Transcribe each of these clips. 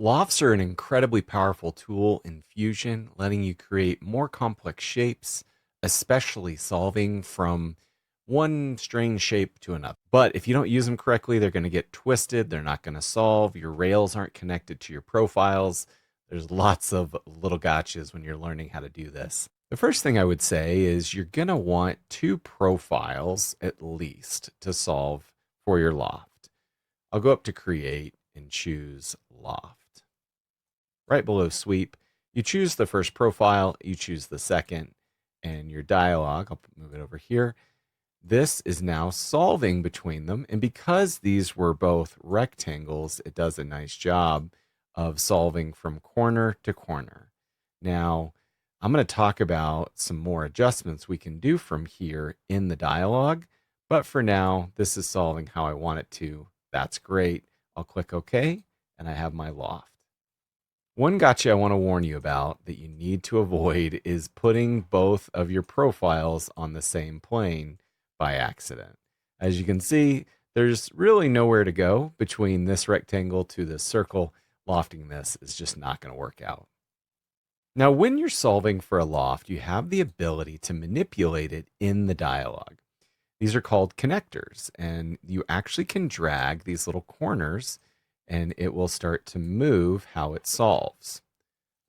Lofts are an incredibly powerful tool in Fusion, letting you create more complex shapes, especially solving from one strange shape to another. But if you don't use them correctly, they're going to get twisted. They're not going to solve. Your rails aren't connected to your profiles. There's lots of little gotchas when you're learning how to do this. The first thing I would say is you're going to want two profiles at least to solve for your loft. I'll go up to Create and choose Loft. Right below Sweep, you choose the first profile, you choose the second, and your dialog, I'll move it over here. This is now solving between them, and because these were both rectangles, it does a nice job of solving from corner to corner. Now, I'm going to talk about some more adjustments we can do from here in the dialog, but for now, this is solving how I want it to. That's great. I'll click OK, and I have my loft. One gotcha I want to warn you about that you need to avoid is putting both of your profiles on the same plane by accident. As you can see, there's really nowhere to go between this rectangle to this circle. Lofting this is just not going to work out. Now, when you're solving for a loft, you have the ability to manipulate it in the dialog. These are called connectors, and you actually can drag these little corners and it will start to move how it solves.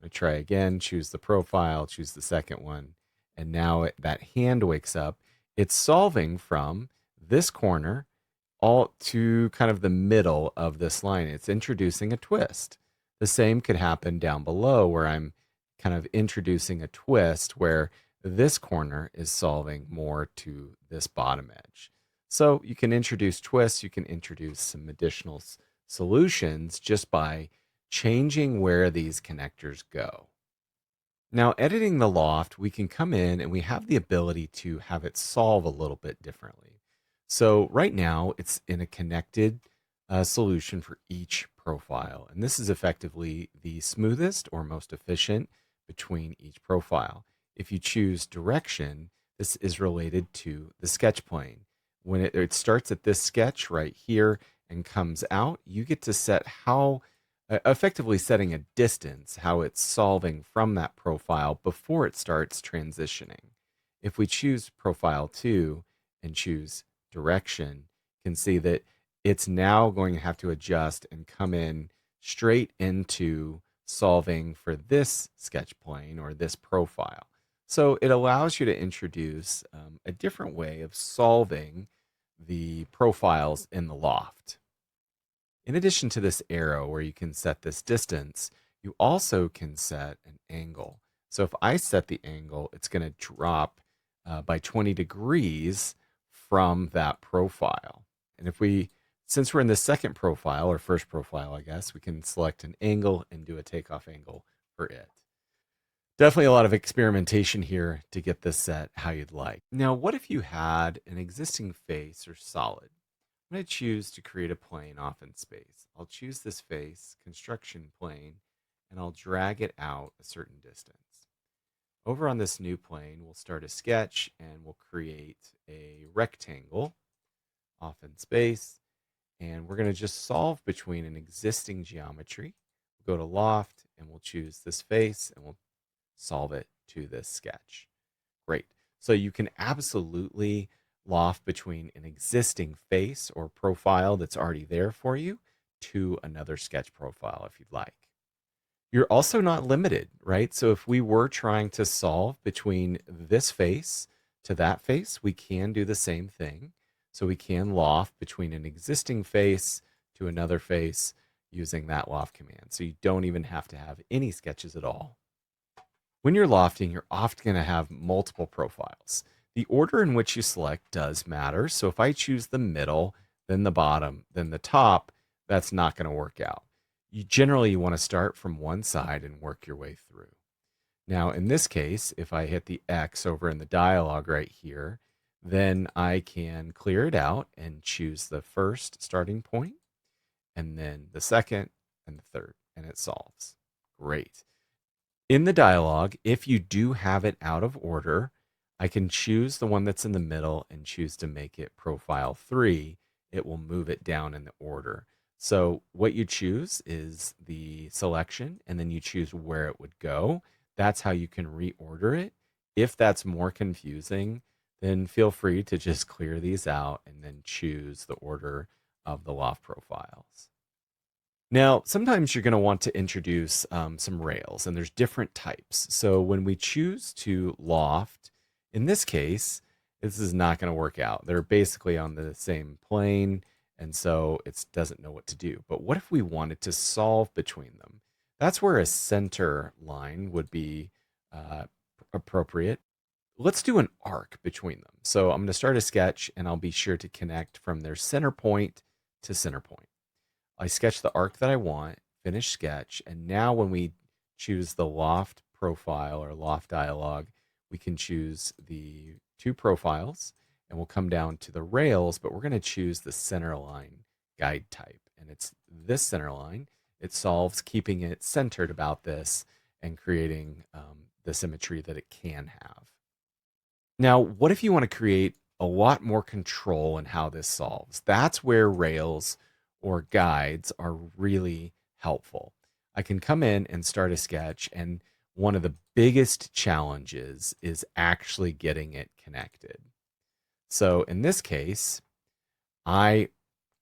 I'm going to try again, choose the profile, choose the second one, and now that hand wakes up. It's solving from this corner all to kind of the middle of this line. It's introducing a twist. The same could happen down below where I'm kind of introducing a twist where this corner is solving more to this bottom edge. So you can introduce twists, you can introduce some additional solutions just by changing where these connectors go. Now, editing the loft, we can come in and we have the ability to have it solve a little bit differently. So right now, it's in a connected solution for each profile. And this is effectively the smoothest or most efficient between each profile. If you choose direction, this is related to the sketch plane. When it starts at this sketch right here and comes out, you get to set how, effectively setting a distance, how it's solving from that profile before it starts transitioning. If we choose profile 2 and choose direction, you can see that it's now going to have to adjust and come in straight into solving for this sketch plane or this profile. So it allows you to introduce a different way of solving the profiles in the loft. In addition to this arrow where you can set this distance, you also can set an angle. So if I set the angle, it's going to drop by 20 degrees from that profile. And since we're in the second profile, or first profile, I guess, we can select an angle and do a takeoff angle for it. Definitely a lot of experimentation here to get this set how you'd like. Now, what if you had an existing face or solid? I'm going to choose to create a plane off in space. I'll choose this face, construction plane, and I'll drag it out a certain distance. Over on this new plane, we'll start a sketch and we'll create a rectangle off in space. And we're going to just solve between an existing geometry. We'll go to Loft and we'll choose this face and we'll solve it to this sketch. Great. So you can absolutely loft between an existing face or profile that's already there for you to another sketch profile if you'd like. You're also not limited, right? So if we were trying to solve between this face to that face, we can do the same thing. So we can loft between an existing face to another face using that loft command. So you don't even have to have any sketches at all. When you're lofting, you're often going to have multiple profiles. The order in which you select does matter. So if I choose the middle, then the bottom, then the top, that's not going to work out. You want to start from one side and work your way through. Now, in this case, if I hit the X over in the dialog right here, then I can clear it out and choose the first starting point, and then the second and the third, and it solves. Great. In the dialog, if you do have it out of order, I can choose the one that's in the middle and choose to make it profile 3. It will move it down in the order. So what you choose is the selection, and then you choose where it would go. That's how you can reorder it. If that's more confusing, then feel free to just clear these out and then choose the order of the loft profiles. Now, sometimes you're going to want to introduce some rails, and there's different types. So when we choose to loft, in this case, this is not going to work out. They're basically on the same plane, and so it doesn't know what to do. But what if we wanted to solve between them? That's where a center line would be uh, appropriate. Let's do an arc between them. So I'm going to start a sketch, and I'll be sure to connect from their center point to center point. I sketch the arc that I want, finish sketch, and now when we choose the loft profile or loft dialog, we can choose the two profiles and we'll come down to the rails, but we're going to choose the center line guide type. And it's this center line. It solves keeping it centered about this and creating the symmetry that it can have. Now, what if you want to create a lot more control in how this solves? That's where rails or guides are really helpful. I can come in and start a sketch, and one of the biggest challenges is actually getting it connected. So in this case, I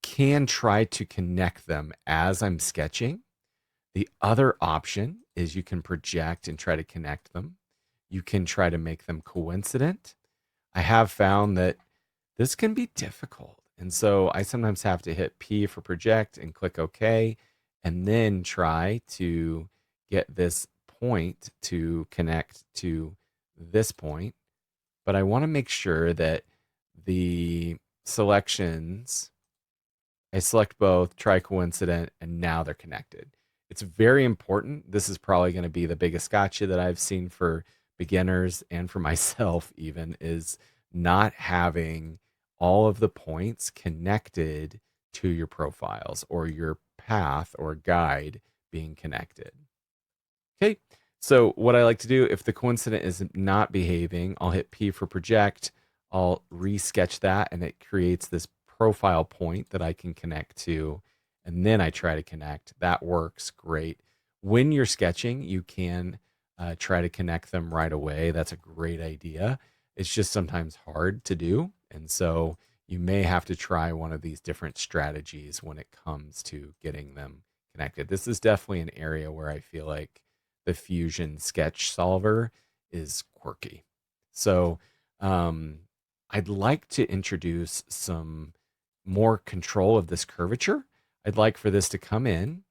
can try to connect them as I'm sketching. The other option is you can project and try to connect them. You can try to make them coincident. I have found that this can be difficult. And so I sometimes have to hit P for project and click OK, and then try to get this point to connect to this point. But I want to make sure that the selections, I select both, try coincident, and now they're connected. It's very important. This is probably going to be the biggest gotcha that I've seen for beginners and for myself even, is not having all of the points connected to your profiles or your path or guide being connected. Okay, so what I like to do, if the coincident is not behaving, I'll hit P for project. I'll resketch that, and it creates this profile point that I can connect to, and then I try to connect. That works great. When you're sketching, you can try to connect them right away. That's a great idea. It's just sometimes hard to do, and so you may have to try one of these different strategies when it comes to getting them connected. This is definitely an area where I feel like the Fusion sketch solver is quirky. So I'd like to introduce some more control of this curvature. I'd like for this to come in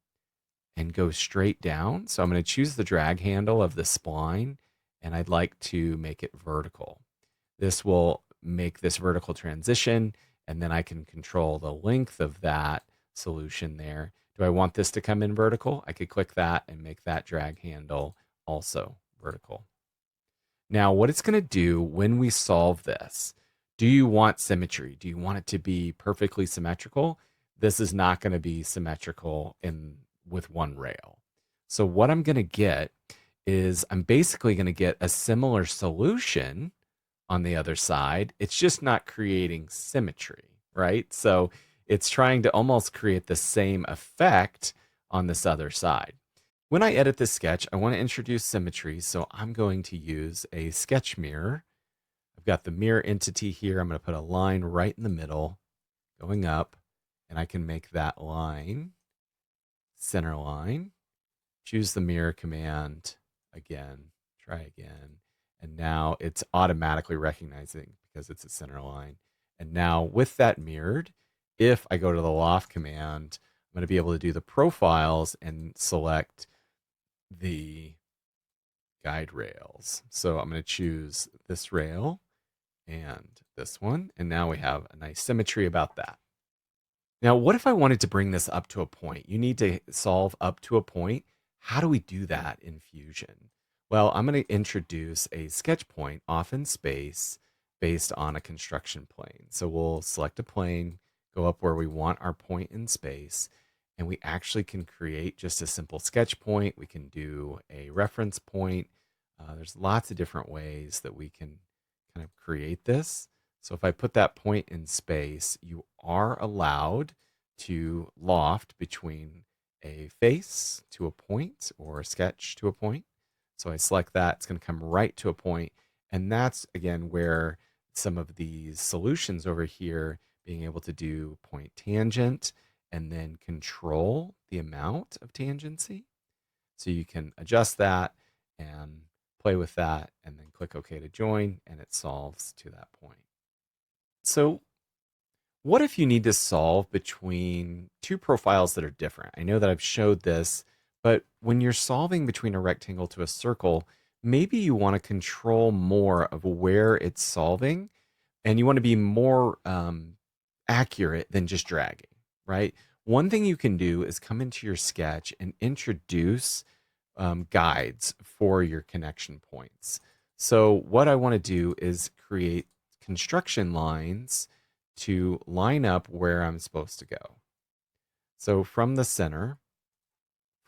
and go straight down. So I'm going to choose the drag handle of the spline, and I'd like to make it vertical. This will make this vertical transition, and then I can control the length of that solution there. Do I want this to come in vertical? I could click that and make that drag handle also vertical. Now, what it's going to do when we solve this, do you want symmetry? Do you want it to be perfectly symmetrical? This is not going to be symmetrical with one rail. So what I'm going to get is I'm basically going to get a similar solution on the other side. It's just not creating symmetry, right? So it's trying to almost create the same effect on this other side. When I edit this sketch, I want to introduce symmetry, so I'm going to use a sketch mirror. I've got the mirror entity here. I'm going to put a line right in the middle going up, and I can make that line center line. Choose the mirror command again, try again, and now it's automatically recognizing because it's a center line. And now with that mirrored, if I go to the loft command, I'm going to be able to do the profiles and select the guide rails. So I'm going to choose this rail and this one, and now we have a nice symmetry about that. Now, what if I wanted to bring this up to a point? You need to solve up to a point. How do we do that in Fusion? Well, I'm going to introduce a sketch point off in space based on a construction plane. So we'll select a plane, go up where we want our point in space, and we actually can create just a simple sketch point. We can do a reference point. There's lots of different ways that we can kind of create this. So if I put that point in space, you are allowed to loft between a face to a point or a sketch to a point. So I select that, it's going to come right to a point. And that's again where some of these solutions over here, being able to do point tangent and then control the amount of tangency. So you can adjust that and play with that and then click OK to join, and it solves to that point. So what if you need to solve between two profiles that are different? I know that I've showed this, but when you're solving between a rectangle to a circle, maybe you want to control more of where it's solving, and you want to be more accurate than just dragging, right? One thing you can do is come into your sketch and introduce guides for your connection points. So what I want to do is create construction lines to line up where I'm supposed to go. So from the center,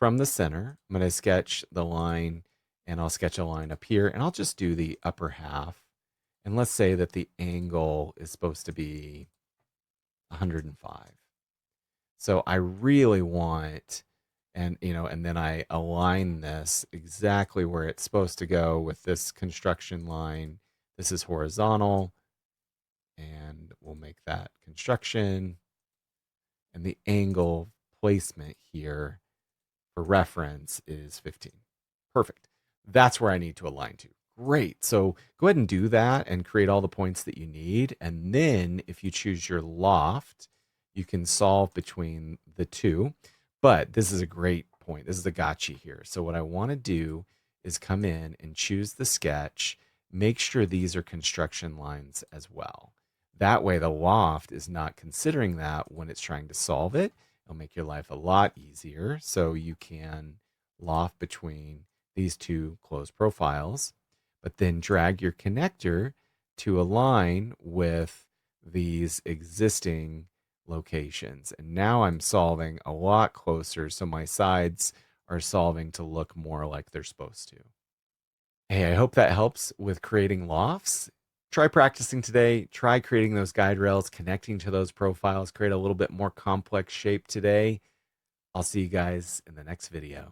I'm going to sketch the line, and I'll sketch a line up here, and I'll just do the upper half. And let's say that the angle is supposed to be 105. So I really want, and and then I align this exactly where it's supposed to go with this construction line. This is horizontal, and we'll make that construction, and the angle placement here for reference is 15. Perfect. That's where I need to align to. Great. So go ahead and do that and create all the points that you need. And then if you choose your loft, you can solve between the two. But this is a great point. This is the gotcha here. So what I want to do is come in and choose the sketch. Make sure these are construction lines as well. That way the loft is not considering that when it's trying to solve it. It'll make your life a lot easier. So you can loft between these two closed profiles, but then drag your connector to align with these existing locations. And now I'm solving a lot closer, so my sides are solving to look more like they're supposed to. Hey, I hope that helps with creating lofts. Try practicing today. Try creating those guide rails, connecting to those profiles, create a little bit more complex shape today. I'll see you guys in the next video.